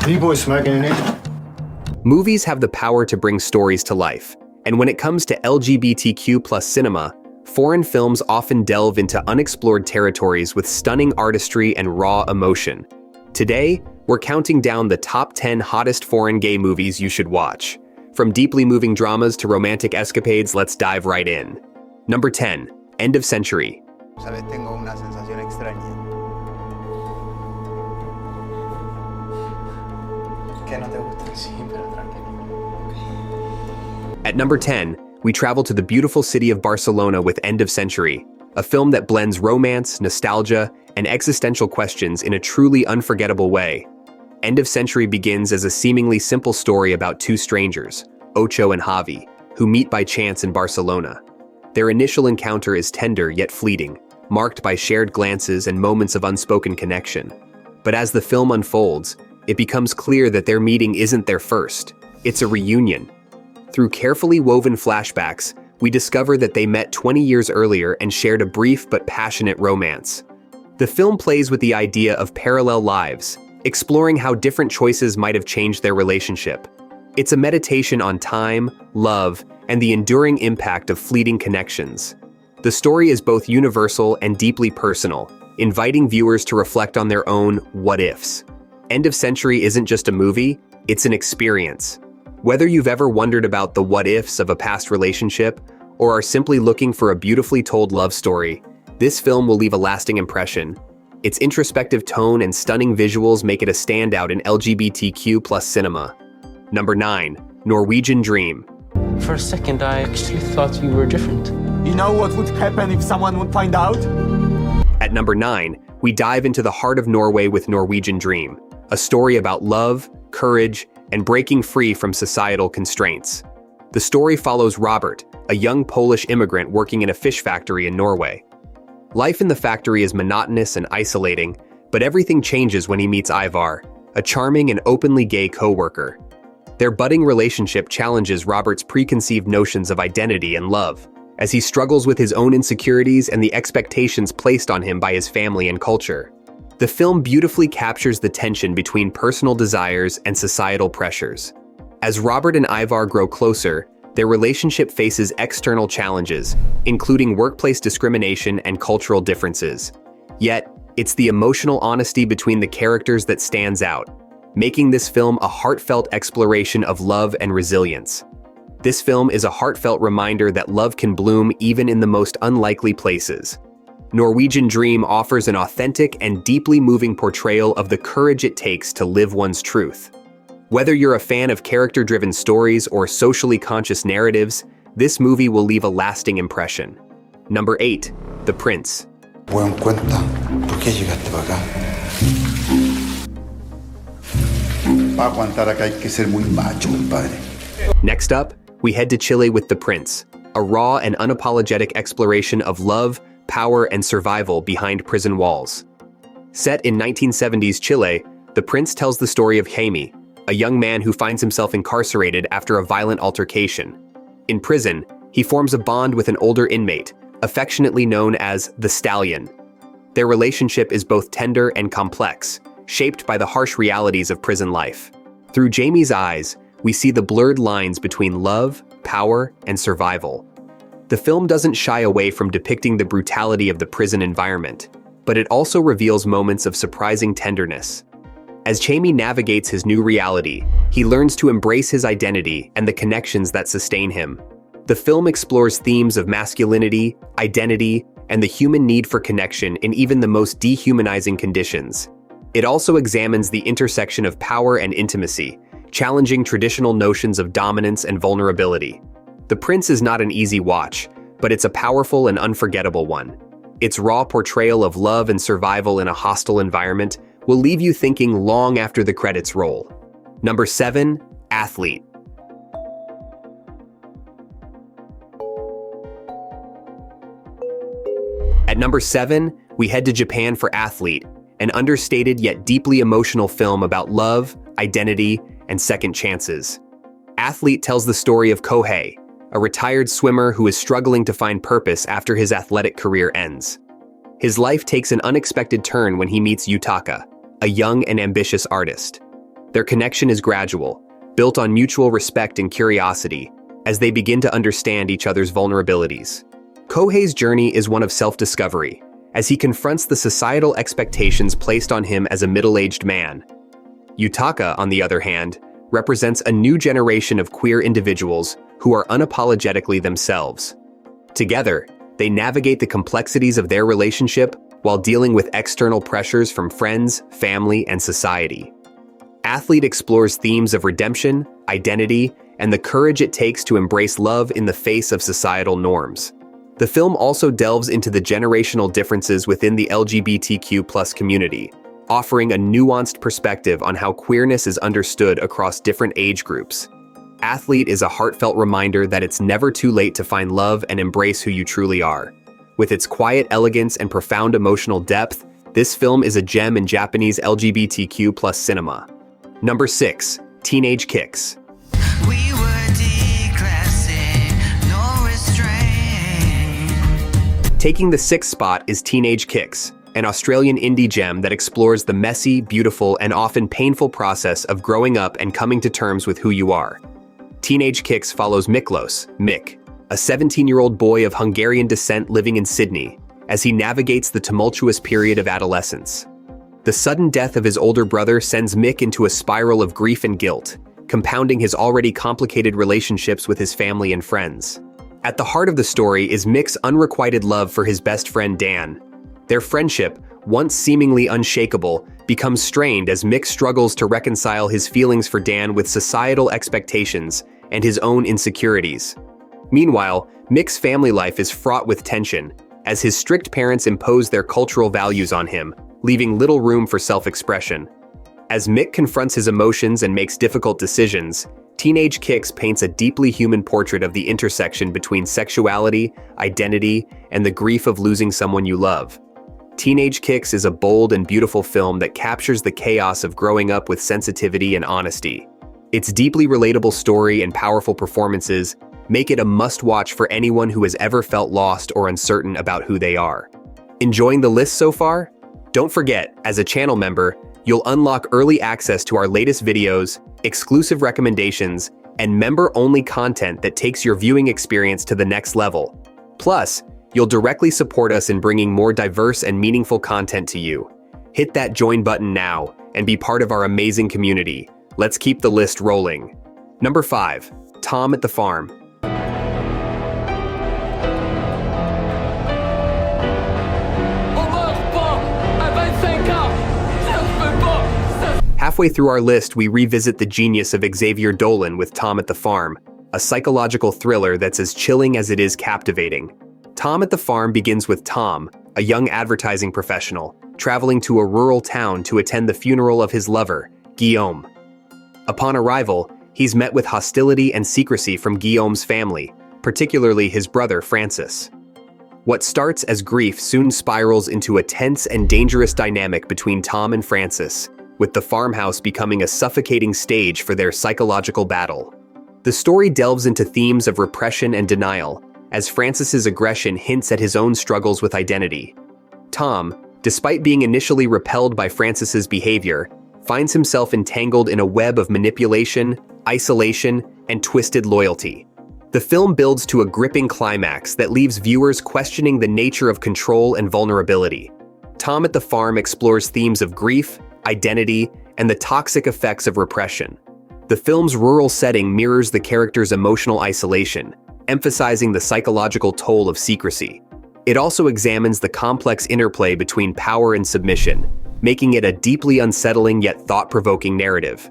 B-boy smacking in it. Movies have the power to bring stories to life, and when it comes to LGBTQ plus cinema, foreign films often delve into unexplored territories with stunning artistry and raw emotion. Today, we're counting down the top 10 hottest foreign gay movies you should watch. From deeply moving dramas to romantic escapades, let's dive right in. Number 10, End of Century. Sabes, tengo una sensación extraña. ¿Qué no te gusta? Sí, pero tranquilo. At number 10, we travel to the beautiful city of Barcelona with End of Century, a film that blends romance, nostalgia, and existential questions in a truly unforgettable way. End of Century begins as a seemingly simple story about two strangers, Ocho and Javi, who meet by chance in Barcelona. Their initial encounter is tender yet fleeting, marked by shared glances and moments of unspoken connection. But as the film unfolds, it becomes clear that their meeting isn't their first. It's a reunion. Through carefully woven flashbacks, we discover that they met 20 years earlier and shared a brief but passionate romance. The film plays with the idea of parallel lives, exploring how different choices might have changed their relationship. It's a meditation on time, love, and the enduring impact of fleeting connections. The story is both universal and deeply personal, inviting viewers to reflect on their own what-ifs. End of Century isn't just a movie, it's an experience. Whether you've ever wondered about the what-ifs of a past relationship, or are simply looking for a beautifully told love story, this film will leave a lasting impression. Its introspective tone and stunning visuals make it a standout in LGBTQ plus cinema. Number 9, Norwegian Dream. For a second, I actually thought you were different. You know what would happen if someone would find out? At number 9, we dive into the heart of Norway with Norwegian Dream, a story about love, courage, and breaking free from societal constraints. The story follows Robert, a young Polish immigrant working in a fish factory in Norway. Life in the factory is monotonous and isolating, but everything changes when he meets Ivar, a charming and openly gay co-worker. Their budding relationship challenges Robert's preconceived notions of identity and love, as he struggles with his own insecurities and the expectations placed on him by his family and culture. The film beautifully captures the tension between personal desires and societal pressures. As Robert and Ivar grow closer, their relationship faces external challenges, including workplace discrimination and cultural differences. Yet, it's the emotional honesty between the characters that stands out, making this film a heartfelt exploration of love and resilience. This film is a heartfelt reminder that love can bloom even in the most unlikely places. Norwegian Dream offers an authentic and deeply moving portrayal of the courage it takes to live one's truth. Whether you're a fan of character-driven stories or socially conscious narratives, this movie will leave a lasting impression. Number 8, The Prince. Buen cuenta, ¿por qué llegaste para acá? Para aguantar acá hay que ser muy macho, compadre. Next up, we head to Chile with The Prince, a raw and unapologetic exploration of love, power, and survival behind prison walls. Set in 1970s Chile, The Prince tells the story of Jaime, a young man who finds himself incarcerated after a violent altercation. In prison, he forms a bond with an older inmate, affectionately known as the Stallion. Their relationship is both tender and complex, shaped by the harsh realities of prison life. Through Jaime's eyes, we see the blurred lines between love, power, and survival. The film doesn't shy away from depicting the brutality of the prison environment, but it also reveals moments of surprising tenderness. As Jaime navigates his new reality, he learns to embrace his identity and the connections that sustain him. The film explores themes of masculinity, identity, and the human need for connection in even the most dehumanizing conditions. It also examines the intersection of power and intimacy, challenging traditional notions of dominance and vulnerability. The Prince is not an easy watch, but it's a powerful and unforgettable one. Its raw portrayal of love and survival in a hostile environment will leave you thinking long after the credits roll. Number 7, Athlete. At number 7, we head to Japan for Athlete, an understated yet deeply emotional film about love, identity, and second chances. Athlete tells the story of Kohei, a retired swimmer who is struggling to find purpose after his athletic career ends. His life takes an unexpected turn when he meets Yutaka, a young and ambitious artist. Their connection is gradual, built on mutual respect and curiosity, as they begin to understand each other's vulnerabilities. Kohei's journey is one of self-discovery, as he confronts the societal expectations placed on him as a middle-aged man. Yutaka, on the other hand, represents a new generation of queer individuals who are unapologetically themselves. Together, they navigate the complexities of their relationship while dealing with external pressures from friends, family, and society. Athlete explores themes of redemption, identity, and the courage it takes to embrace love in the face of societal norms. The film also delves into the generational differences within the LGBTQ+ community, offering a nuanced perspective on how queerness is understood across different age groups. Athlete is a heartfelt reminder that it's never too late to find love and embrace who you truly are. With its quiet elegance and profound emotional depth, this film is a gem in Japanese LGBTQ+ cinema. Number 6. Teenage Kicks. We were declassing, no restraint. Taking the 6th spot is Teenage Kicks, an Australian indie gem that explores the messy, beautiful, and often painful process of growing up and coming to terms with who you are. Teenage Kicks follows Miklos, Mick, a 17-year-old boy of Hungarian descent living in Sydney, as he navigates the tumultuous period of adolescence. The sudden death of his older brother sends Mick into a spiral of grief and guilt, compounding his already complicated relationships with his family and friends. At the heart of the story is Mick's unrequited love for his best friend Dan. Their friendship, once seemingly unshakable, becomes strained as Mick struggles to reconcile his feelings for Dan with societal expectations and his own insecurities. Meanwhile, Mick's family life is fraught with tension, as his strict parents impose their cultural values on him, leaving little room for self-expression. As Mick confronts his emotions and makes difficult decisions, Teenage Kicks paints a deeply human portrait of the intersection between sexuality, identity, and the grief of losing someone you love. Teenage Kicks is a bold and beautiful film that captures the chaos of growing up with sensitivity and honesty. Its deeply relatable story and powerful performances make it a must-watch for anyone who has ever felt lost or uncertain about who they are. Enjoying the list so far? Don't forget, as a channel member, you'll unlock early access to our latest videos, exclusive recommendations, and member-only content that takes your viewing experience to the next level. Plus, you'll directly support us in bringing more diverse and meaningful content to you. Hit that join button now and be part of our amazing community. Let's keep the list rolling. Number 5. Tom at the Farm. Halfway through our list, we revisit the genius of Xavier Dolan with Tom at the Farm, a psychological thriller that's as chilling as it is captivating. Tom at the Farm begins with Tom, a young advertising professional, traveling to a rural town to attend the funeral of his lover, Guillaume. Upon arrival, he's met with hostility and secrecy from Guillaume's family, particularly his brother Francis. What starts as grief soon spirals into a tense and dangerous dynamic between Tom and Francis, with the farmhouse becoming a suffocating stage for their psychological battle. The story delves into themes of repression and denial, as Francis's aggression hints at his own struggles with identity. Tom, despite being initially repelled by Francis's behavior, finds himself entangled in a web of manipulation, isolation, and twisted loyalty. The film builds to a gripping climax that leaves viewers questioning the nature of control and vulnerability. Tom at the Farm explores themes of grief, identity, and the toxic effects of repression. The film's rural setting mirrors the character's emotional isolation, emphasizing the psychological toll of secrecy. It also examines the complex interplay between power and submission, making it a deeply unsettling yet thought-provoking narrative.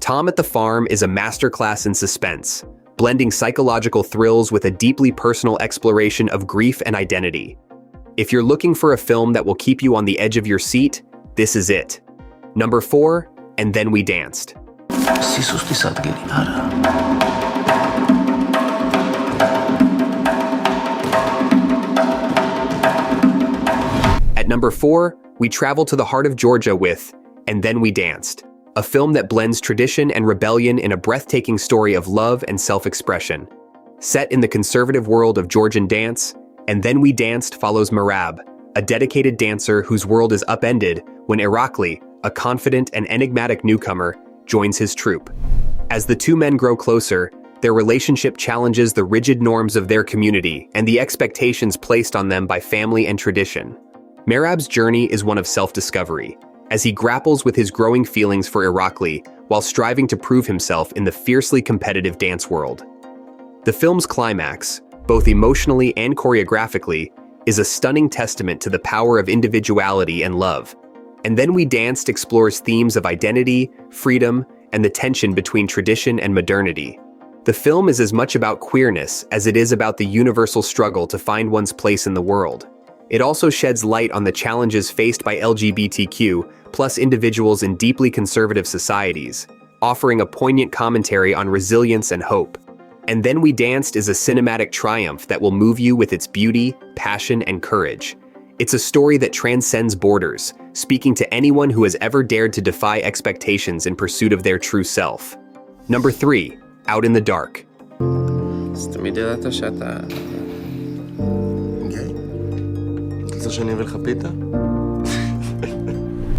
Tom at the Farm is a masterclass in suspense, blending psychological thrills with a deeply personal exploration of grief and identity. If you're looking for a film that will keep you on the edge of your seat, this is it. Number 4, And Then We Danced. At number 4, we travel to the heart of Georgia with And Then We Danced, a film that blends tradition and rebellion in a breathtaking story of love and self-expression. Set in the conservative world of Georgian dance, And Then We Danced follows Merab, a dedicated dancer whose world is upended when Irakli, a confident and enigmatic newcomer, joins his troupe. As the two men grow closer, their relationship challenges the rigid norms of their community and the expectations placed on them by family and tradition. Merab's journey is one of self-discovery, as he grapples with his growing feelings for Irakli while striving to prove himself in the fiercely competitive dance world. The film's climax, both emotionally and choreographically, is a stunning testament to the power of individuality and love. And Then We Danced explores themes of identity, freedom, and the tension between tradition and modernity. The film is as much about queerness as it is about the universal struggle to find one's place in the world. It also sheds light on the challenges faced by LGBTQ+ individuals in deeply conservative societies, offering a poignant commentary on resilience and hope. And Then We Danced is a cinematic triumph that will move you with its beauty, passion, and courage. It's a story that transcends borders, speaking to anyone who has ever dared to defy expectations in pursuit of their true self. Number 3. Out in the Dark. אז תמיד ידעת שאתה... גיי? רוצה שאני אביא לך פיתה?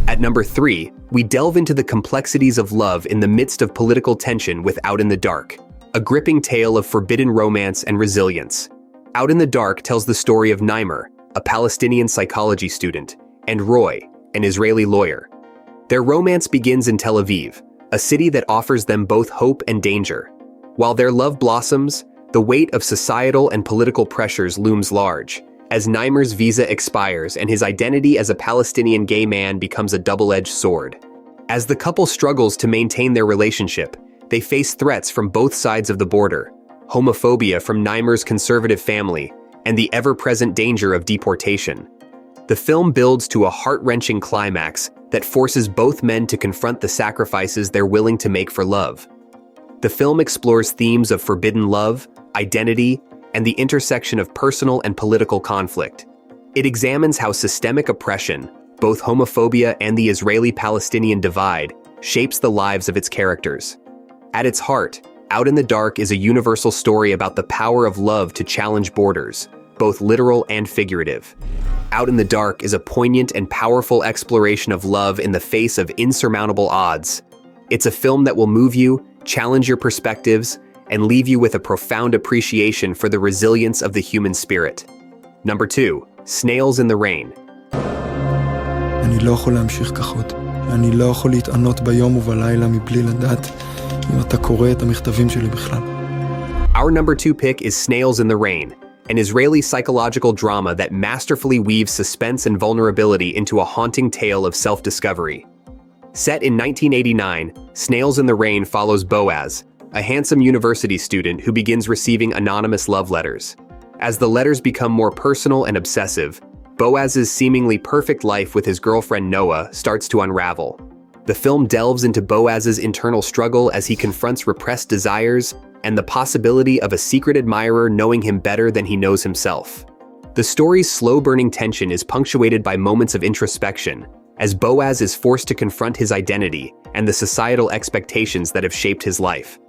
At number 3, we delve into the complexities of love in the midst of political tension with Out in the Dark, a gripping tale of forbidden romance and resilience. Out in the Dark tells the story of Naimer, a Palestinian psychology student, and Roy, an Israeli lawyer. Their romance begins in Tel Aviv, a city that offers them both hope and danger. While their love blossoms, the weight of societal and political pressures looms large, as Naimer's visa expires and his identity as a Palestinian gay man becomes a double-edged sword. As the couple struggles to maintain their relationship, they face threats from both sides of the border, homophobia from Naimer's conservative family, and the ever-present danger of deportation. The film builds to a heart-wrenching climax that forces both men to confront the sacrifices they're willing to make for love. The film explores themes of forbidden love, identity, and the intersection of personal and political conflict. It examines how systemic oppression, both homophobia and the Israeli-Palestinian divide, shapes the lives of its characters. At its heart, Out in the Dark is a universal story about the power of love to challenge borders, both literal and figurative. Out in the Dark is a poignant and powerful exploration of love in the face of insurmountable odds. It's a film that will move you, challenge your perspectives, and leave you with a profound appreciation for the resilience of the human spirit. Number 2. Snails in the Rain. אני לא יכול להמשיך כך עוד. אני לא יכול להתענות ביום ובלילה מבלי לדעת אם אתה קורא את המכתבים שלי בכלל. Our number 2 pick is Snails in the Rain, an Israeli psychological drama that masterfully weaves suspense and vulnerability into a haunting tale of self-discovery. Set in 1989, Snails in the Rain follows Boaz, a handsome university student who begins receiving anonymous love letters. As the letters become more personal and obsessive, Boaz's seemingly perfect life with his girlfriend Noah starts to unravel. The film delves into Boaz's internal struggle as he confronts repressed desires and the possibility of a secret admirer knowing him better than he knows himself. The story's slow-burning tension is punctuated by moments of introspection, as Boaz is forced to confront his identity and the societal expectations that have shaped his life.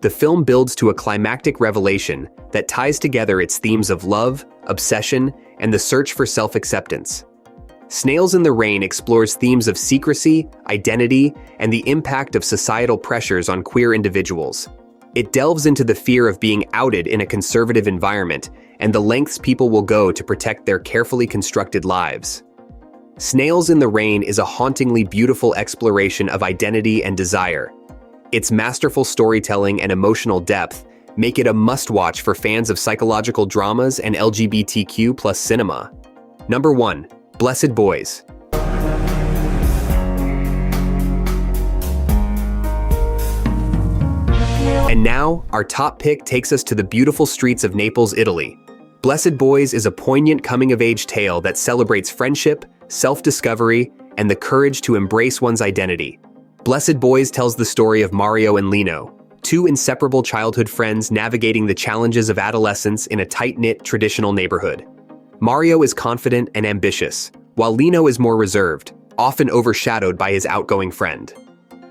The film builds to a climactic revelation that ties together its themes of love, obsession, and the search for self-acceptance. Snails in the Rain explores themes of secrecy, identity, and the impact of societal pressures on queer individuals. It delves into the fear of being outed in a conservative environment and the lengths people will go to protect their carefully constructed lives. Snails in the Rain is a hauntingly beautiful exploration of identity and desire. Its masterful storytelling and emotional depth make it a must-watch for fans of psychological dramas and LGBTQ+ cinema. Number 1. Blessed Boys. And now, our top pick takes us to the beautiful streets of Naples, Italy. Blessed Boys is a poignant coming-of-age tale that celebrates friendship, self-discovery, and the courage to embrace one's identity. Blessed Boys tells the story of Mario and Lino, two inseparable childhood friends navigating the challenges of adolescence in a tight-knit, traditional neighborhood. Mario is confident and ambitious, while Lino is more reserved, often overshadowed by his outgoing friend.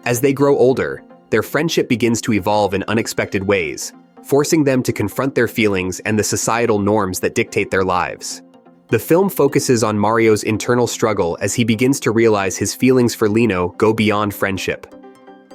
As they grow older, their friendship begins to evolve in unexpected ways, forcing them to confront their feelings and the societal norms that dictate their lives. The film focuses on Mario's internal struggle as he begins to realize his feelings for Lino go beyond friendship.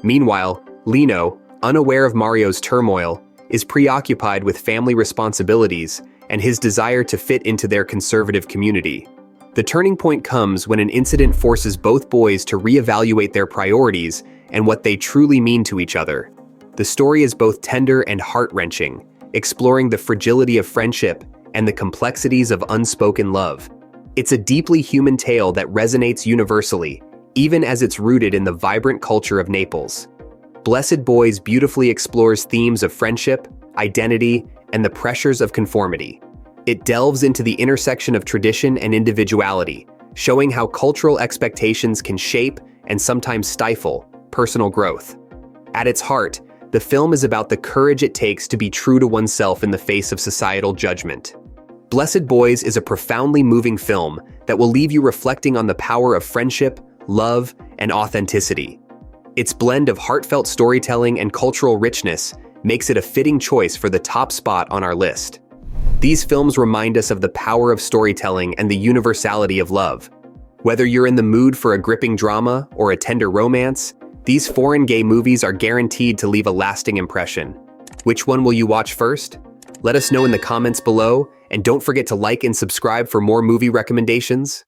Meanwhile, Lino, unaware of Mario's turmoil, is preoccupied with family responsibilities and his desire to fit into their conservative community. The turning point comes when an incident forces both boys to reevaluate their priorities and what they truly mean to each other. The story is both tender and heart-wrenching, exploring the fragility of friendship and the complexities of unspoken love. It's a deeply human tale that resonates universally, even as it's rooted in the vibrant culture of Naples. Blessed Boys beautifully explores themes of friendship, identity, and the pressures of conformity. It delves into the intersection of tradition and individuality, showing how cultural expectations can shape and sometimes stifle personal growth. At its heart, the film is about the courage it takes to be true to oneself in the face of societal judgment. Blessed Boys is a profoundly moving film that will leave you reflecting on the power of friendship, love, and authenticity. Its blend of heartfelt storytelling and cultural richness makes it a fitting choice for the top spot on our list. These films remind us of the power of storytelling and the universality of love. Whether you're in the mood for a gripping drama or a tender romance, these foreign gay movies are guaranteed to leave a lasting impression. Which one will you watch first? Let us know in the comments below, and don't forget to like and subscribe for more movie recommendations.